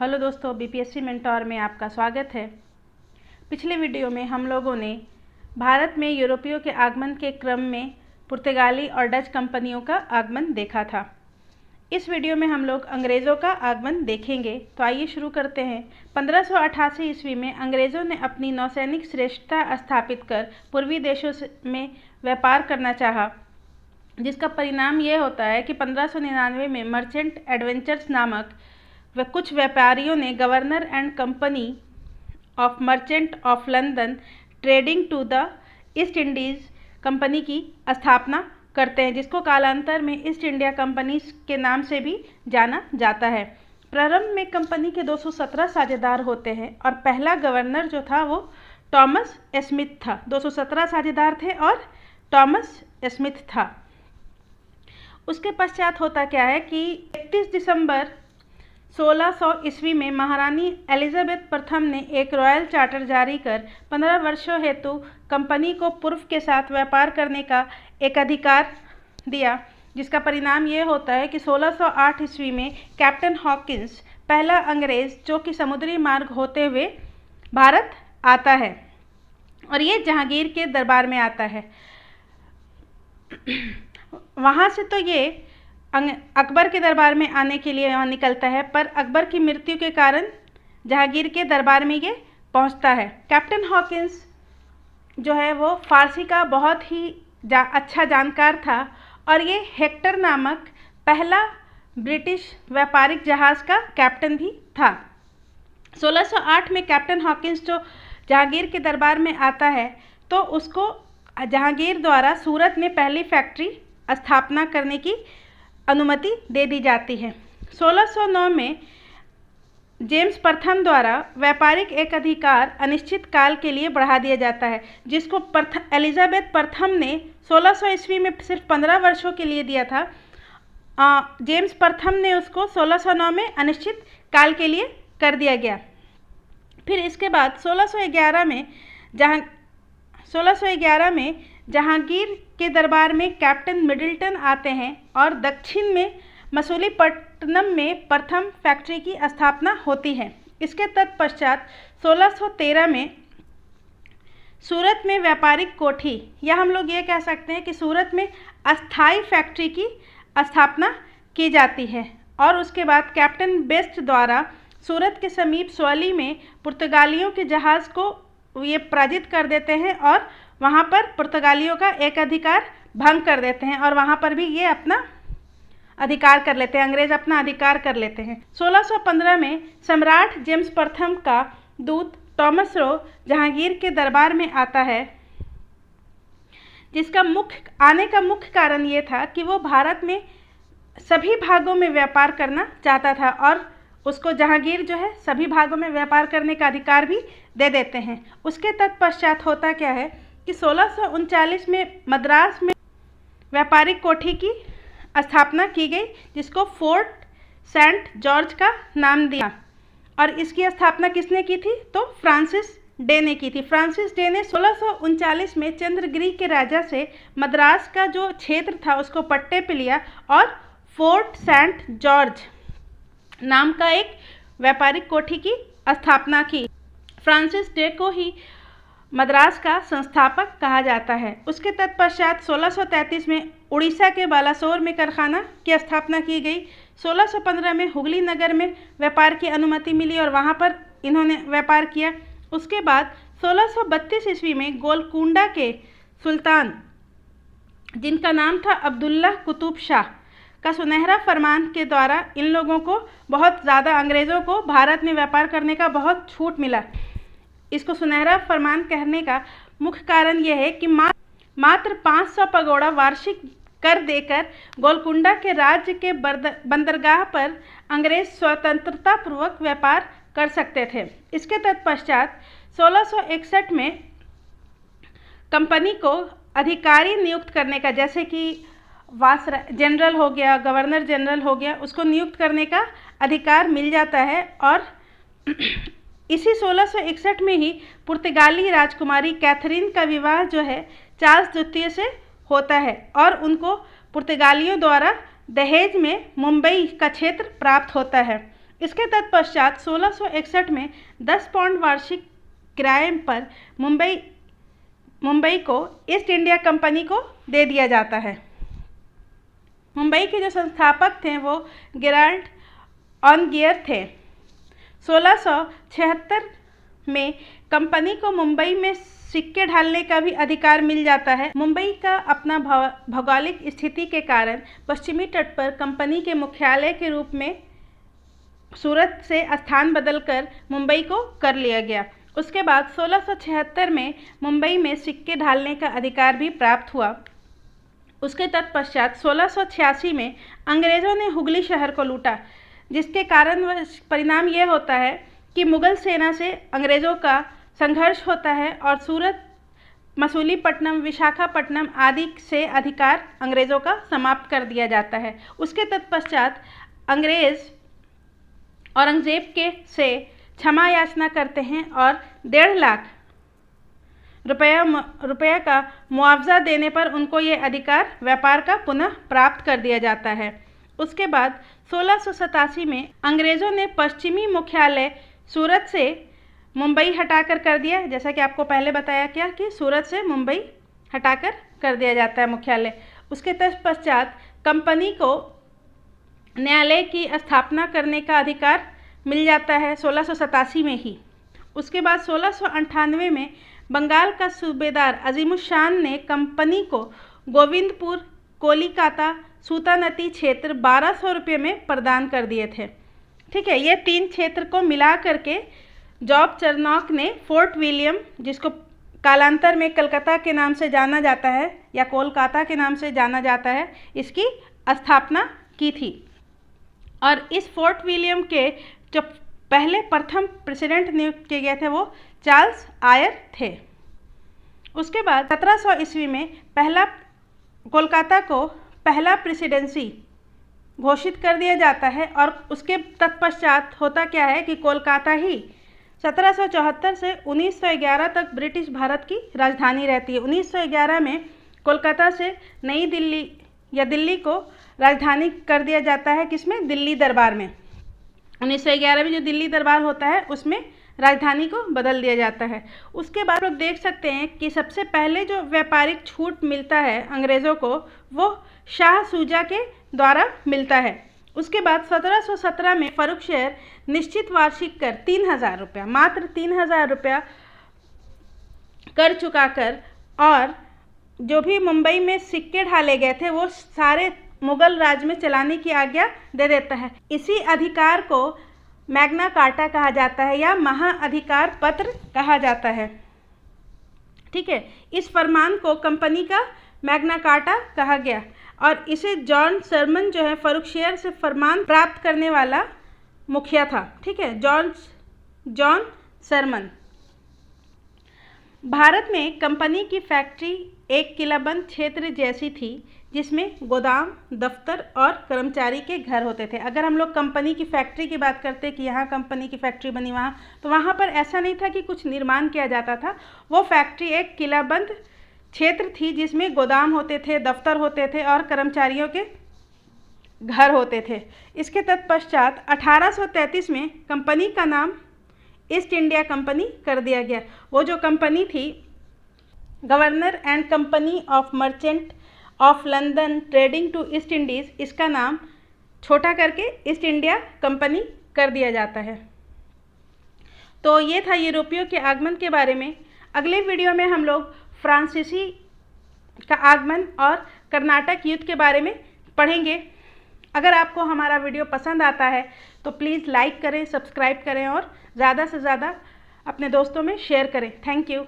Hello दोस्तों, BPSC mentor में आपका स्वागत है। पिछले वीडियो में हम लोगों ने भारत में यूरोपियों के आगमन के क्रम में पुर्तगाली और डच कंपनियों का आगमन देखा था। इस वीडियो में हम लोग अंग्रेज़ों का आगमन देखेंगे। तो आइए शुरू करते हैं। 1588 ईस्वी में अंग्रेज़ों ने अपनी नौसैनिक श्रेष्ठता स्थापित कर पूर्वी देशों में व्यापार करना चाहा, जिसका परिणाम यह होता है कि 1599 में मर्चेंट एडवेंचर्स नामक व कुछ व्यापारियों ने governor and company of merchant of London trading to the East Indies company की स्थापना करते हैं, जिसको कालांतर में ईस्ट इंडिया कंपनी के नाम से भी जाना जाता है। प्रारंभ में कंपनी के 217 साझेदार होते हैं और पहला गवर्नर जो था वो थॉमस स्मिथ था। 217 साझेदार थे और थॉमस स्मिथ था। उसके पश्चात होता क्या है कि 31 दिसंबर 1600 ईस्वी में महारानी एलिजाबेथ प्रथम ने एक रॉयल चार्टर जारी कर 15 वर्षों हेतु कंपनी को पूर्व के साथ व्यापार करने का एक अधिकार दिया, जिसका परिणाम ये होता है कि 1608 ईस्वी में कैप्टन हॉकिंस पहला अंग्रेज़ जो कि समुद्री मार्ग होते हुए भारत आता है और ये जहांगीर के दरबार में आता है। वहाँ से तो ये अकबर के दरबार में आने के लिए वहाँ निकलता है, पर अकबर की मृत्यु के कारण जहांगीर के दरबार में ये पहुँचता है। कैप्टन हॉकिंस जो है वो फारसी का बहुत ही अच्छा जानकार था और ये हेक्टर नामक पहला ब्रिटिश व्यापारिक जहाज़ का कैप्टन भी था। 1608 में कैप्टन हॉकिंस जो जहांगीर के दरबार में आता है तो उसको जहांगीर द्वारा सूरत में पहली फैक्ट्री स्थापना करने की अनुमति दे दी जाती है। 1609 में जेम्स प्रथम द्वारा व्यापारिक एक अधिकार अनिश्चित काल के लिए बढ़ा दिया जाता है, जिसको एलिजाबेथ प्रथम ने 1600 ईस्वी में सिर्फ 15 वर्षों के लिए दिया था। जेम्स प्रथम ने उसको 1609 में अनिश्चित काल के लिए कर दिया गया। फिर इसके बाद 1611 में जहांगीर के दरबार में कैप्टन मिडल्टन आते हैं और दक्षिण में मसूलीपट्टनम में प्रथम फैक्ट्री की स्थापना होती है। इसके तत्पश्चात 1613 में सूरत में व्यापारिक कोठी या हम लोग ये कह सकते हैं कि सूरत में अस्थाई फैक्ट्री की स्थापना की जाती है और उसके बाद कैप्टन बेस्ट द्वारा सूरत के समीप स्वली में पुर्तगालियों के जहाज़ को ये पराजित कर देते हैं और वहाँ पर पुर्तगालियों का एक अधिकार भंग कर देते हैं और वहाँ पर भी ये अपना अधिकार कर लेते हैं, अंग्रेज़ अपना अधिकार कर लेते हैं। 1615 में सम्राट जेम्स प्रथम का दूत थॉमस रो जहांगीर के दरबार में आता है, जिसका आने का मुख्य कारण ये था कि वो भारत में सभी भागों में व्यापार करना चाहता था और उसको जहांगीर जो है सभी भागों में व्यापार करने का अधिकार भी दे देते हैं। उसके तत्पश्चात होता क्या है कि 1639 में मद्रास में व्यापारिक कोठी की स्थापना की गई, जिसको फोर्ट सेंट जॉर्ज का नाम दिया और इसकी स्थापना किसने की थी तो फ्रांसिस डे ने की थी। फ्रांसिस डे ने 1639 में चंद्रगिरी के राजा से मद्रास का जो क्षेत्र था उसको पट्टे पे लिया और फोर्ट सेंट जॉर्ज नाम का एक व्यापारिक कोठी की स्थापना की। फ्रांसिस डे को ही मद्रास का संस्थापक कहा जाता है। उसके तत्पश्चात 1633 में उड़ीसा के बालासोर में कारखाना की स्थापना की गई। 1615 में हुगली नगर में व्यापार की अनुमति मिली और वहाँ पर इन्होंने व्यापार किया। उसके बाद 1632 ईस्वी में गोलकुंडा के सुल्तान, जिनका नाम था अब्दुल्ला कुतुब शाह, का सुनहरा फरमान के द्वारा इन लोगों को बहुत ज़्यादा अंग्रेज़ों को भारत में व्यापार करने का बहुत छूट मिला। इसको सुनहरा फरमान कहने का मुख्य कारण यह है कि मात्र 500 पगोड़ा वार्षिक कर देकर गोलकुंडा के राज्य के बंदरगाह पर अंग्रेज स्वतंत्रता पूर्वक व्यापार कर सकते थे। इसके तत्पश्चात 1661 में कंपनी को अधिकारी नियुक्त करने का, जैसे कि जनरल हो गया, गवर्नर जनरल हो गया, उसको नियुक्त करने का अधिकार मिल जाता है और इसी 1661 में ही पुर्तगाली राजकुमारी कैथरीन का विवाह जो है चार्ल्स द्वितीय से होता है और उनको पुर्तगालियों द्वारा दहेज में मुंबई का क्षेत्र प्राप्त होता है। इसके तत्पश्चात 1661 में 10 पाउंड वार्षिक किराए पर मुंबई को ईस्ट इंडिया कंपनी को दे दिया जाता है। मुंबई के जो संस्थापक थे वो गेराल्ड ऑनगियर थे। 1676 में कंपनी को मुंबई में सिक्के ढालने का भी अधिकार मिल जाता है। मुंबई का अपना भौगोलिक स्थिति के कारण पश्चिमी तट पर कंपनी के मुख्यालय के रूप में सूरत से स्थान बदलकर मुंबई को कर लिया गया। उसके बाद 1676 में मुंबई में सिक्के ढालने का अधिकार भी प्राप्त हुआ। उसके तत्पश्चात 1686 में अंग्रेज़ों ने हुगली शहर को लूटा, जिसके कारण परिणाम यह होता है कि मुगल सेना से अंग्रेज़ों का संघर्ष होता है और सूरत, मसूलीपट्टनम, विशाखापट्टनम आदि से अधिकार अंग्रेज़ों का समाप्त कर दिया जाता है। उसके तत्पश्चात अंग्रेज़ औरंगज़ेब से क्षमा याचना करते हैं और 1.5 लाख रुपया का मुआवजा देने पर उनको ये अधिकार व्यापार का पुनः प्राप्त कर दिया जाता है। उसके बाद 1687 में अंग्रेज़ों ने पश्चिमी मुख्यालय सूरत से मुंबई हटाकर कर दिया। जैसा कि आपको पहले बताया क्या कि सूरत से मुंबई हटाकर कर दिया जाता है मुख्यालय। उसके तत्पश्चात कंपनी को न्यायालय की स्थापना करने का अधिकार मिल जाता है 1687 में ही। उसके बाद 1698 में बंगाल का सूबेदार अजीमुशान ने कंपनी को गोविंदपुर, कोलिकाता, सूतानती क्षेत्र 1200 रुपये में प्रदान कर दिए थे। ठीक है, ये 3 क्षेत्र को मिला करके जॉब चरनॉक ने फोर्ट विलियम, जिसको कालांतर में कलकत्ता के नाम से जाना जाता है या कोलकाता के नाम से जाना जाता है, इसकी स्थापना की थी। और इस फोर्ट विलियम के जो प्रथम प्रेसिडेंट नियुक्त किए गए थे वो चार्ल्स आयर थे। उसके बाद 1700 ईस्वी में कोलकाता को पहला प्रेसिडेंसी घोषित कर दिया जाता है और उसके तत्पश्चात होता क्या है कि कोलकाता ही 1774 से 1911 तक ब्रिटिश भारत की राजधानी रहती है। 1911 में कोलकाता से नई दिल्ली या दिल्ली को राजधानी कर दिया जाता है, किसमें? दिल्ली दरबार में। 1911 में जो दिल्ली दरबार होता है उसमें राजधानी को बदल दिया जाता है। उसके बाद लोग देख सकते हैं कि सबसे पहले जो व्यापारिक छूट मिलता है अंग्रेज़ों को वो शाह सूजा के द्वारा मिलता है। उसके बाद 1717 में फर्रुखशहर निश्चित वार्षिक कर 3000 रुपया, मात्र 3000 रुपया कर चुकाकर और जो भी मुंबई में सिक्के ढाले गए थे वो सारे मुगल राज में चलाने की आज्ञा दे देता है। इसी अधिकार को मैग्ना कार्टा कहा जाता है या महाअधिकार पत्र कहा जाता है। ठीक है, इस फरमान को कंपनी का मैग्ना कार्टा कहा गया और इसे जॉन सरमन जो है फर्रुखशहर से फरमान प्राप्त करने वाला मुखिया था। ठीक है, जॉन सरमन। भारत में कंपनी की फैक्ट्री एक किलाबंद क्षेत्र जैसी थी जिसमें गोदाम, दफ्तर और कर्मचारी के घर होते थे। अगर हम लोग कंपनी की फैक्ट्री की बात करते कि यहाँ कंपनी की फैक्ट्री बनी वहाँ, तो वहाँ पर ऐसा नहीं था कि कुछ निर्माण किया जाता था। वो फैक्ट्री एक किलाबंद क्षेत्र थी जिसमें गोदाम होते थे, दफ्तर होते थे और कर्मचारियों के घर होते थे। इसके तत्पश्चात 1833 में कंपनी का नाम ईस्ट इंडिया कंपनी कर दिया गया। वो जो कंपनी थी governor and company of merchant of London trading to East Indies, इसका नाम छोटा करके ईस्ट इंडिया कंपनी कर दिया जाता है। तो ये था यूरोपियों के आगमन के बारे में। अगले वीडियो में हम लोग फ्रांसीसी का आगमन और कर्नाटक युद्ध के बारे में पढ़ेंगे। अगर आपको हमारा वीडियो पसंद आता है तो प्लीज़ लाइक करें, सब्सक्राइब करें और ज़्यादा से ज़्यादा अपने दोस्तों में शेयर करें। Thank you.